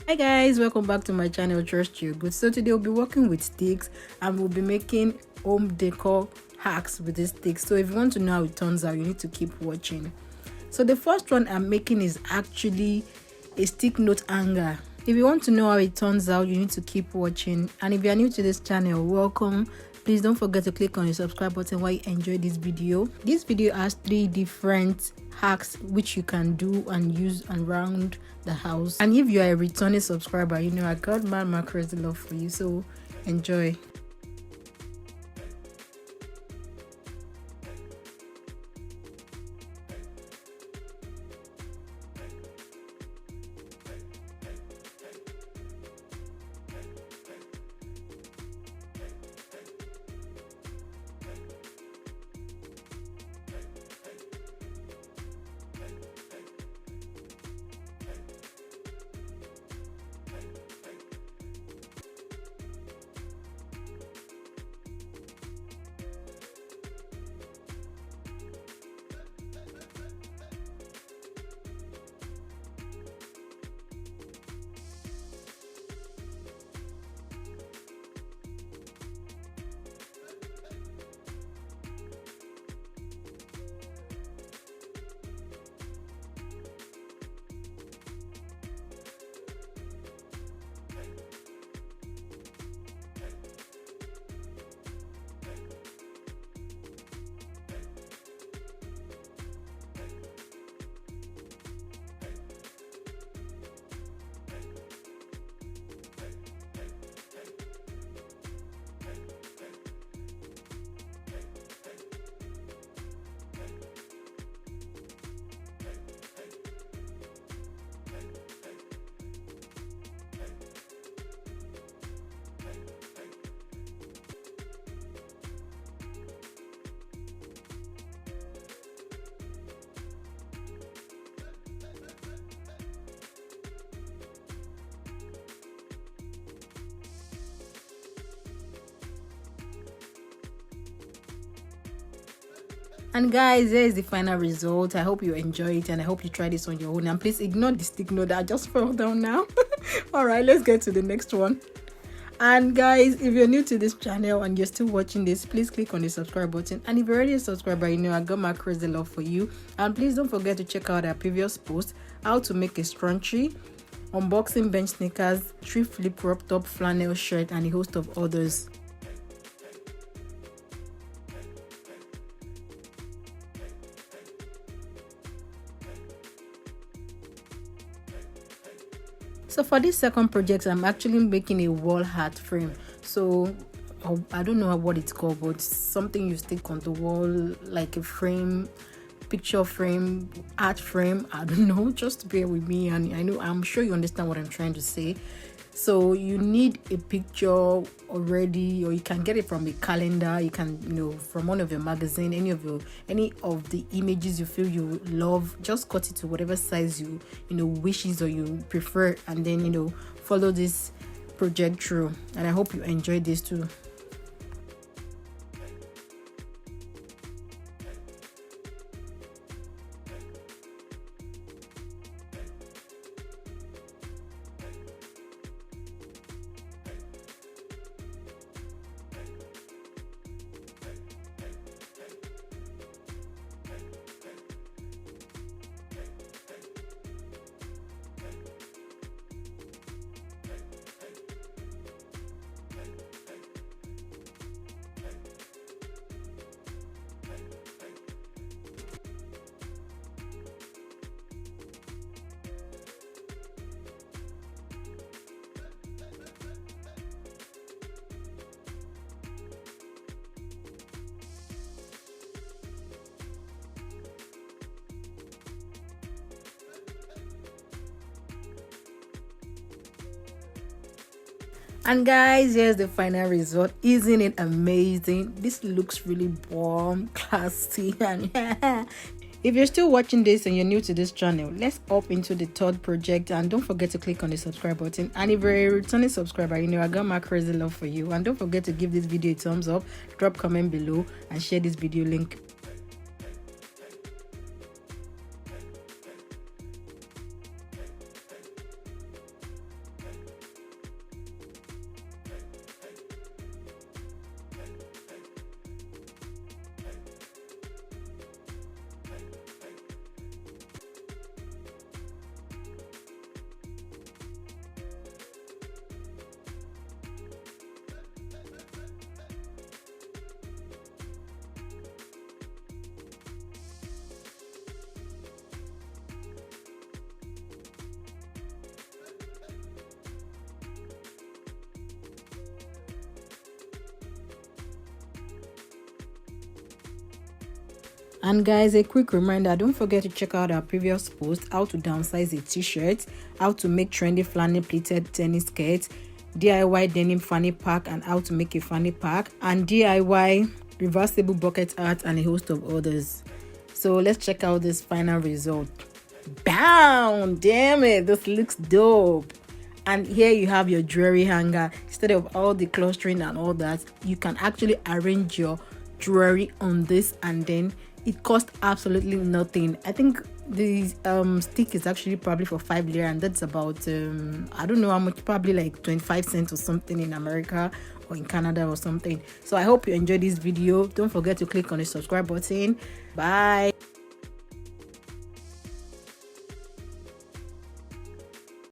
Hi guys, welcome back to my channel. Trust you good. So today we'll be working with sticks and we'll be making home decor hacks with these sticks. So if you want to know how it turns out, you need to keep watching. So the first one I'm making is actually a stick note hanger. If you want to know how it turns out, you need to keep watching. And if you are new to this channel, welcome. Please don't forget to click on the subscribe button while you enjoy this video. This video has 3 different hacks which you can do and use around the house. And if you are a returning subscriber, you know I got my crazy love for you. So enjoy. And guys, here is the final result. I hope you enjoy it and I hope you try this on your own. And please ignore the stick note that just fell down now. All right, let's get to the next one. And guys, if you're new to this channel and you're still watching this, please click on the subscribe button. And if you're already a subscriber, you know I got my crazy love for you. And please don't forget to check out our previous post, how to make a scrunchie, unboxing bench sneakers, thrift flip crop top, flannel shirt, and a host of others. So for this second project, I'm actually making a wall hat frame. So I don't know what it's called, but something you stick on the wall, like a frame, picture frame, art frame. I don't know, just bear with me. And I'm sure you understand what I'm trying to say. So you need a picture already, or you can get it from a calendar, you can, from one of your magazine, any of the images you feel you love, just cut it to whatever size you wishes or you prefer, and then follow this project through. And I hope you enjoy this too. And guys, here's the final result. Isn't it amazing? This looks really warm, classy, and if you're still watching this and you're new to this channel, let's hop into the third project. And don't forget to click on the subscribe button. And if you're a returning subscriber, I got my crazy love for you. And don't forget to give this video a thumbs up, drop comment below, and share this video link. And guys, a quick reminder, don't forget to check out our previous post, how to downsize a t-shirt, how to make trendy flannel pleated tennis skirts, DIY denim fanny pack and how to make a fanny pack, and DIY reversible bucket art, and a host of others. So let's check out this final result. Bam! Damn it, this looks dope. And here you have your jewelry hanger. Instead of all the clustering and all that, you can actually arrange your jewelry on this, and then it costs absolutely nothing. I think the stick is actually probably for 5 lira, and that's about I don't know how much, probably like 25 cents or something in America or in Canada or something. So I hope you enjoyed this video. Don't forget to click on the subscribe button. Bye.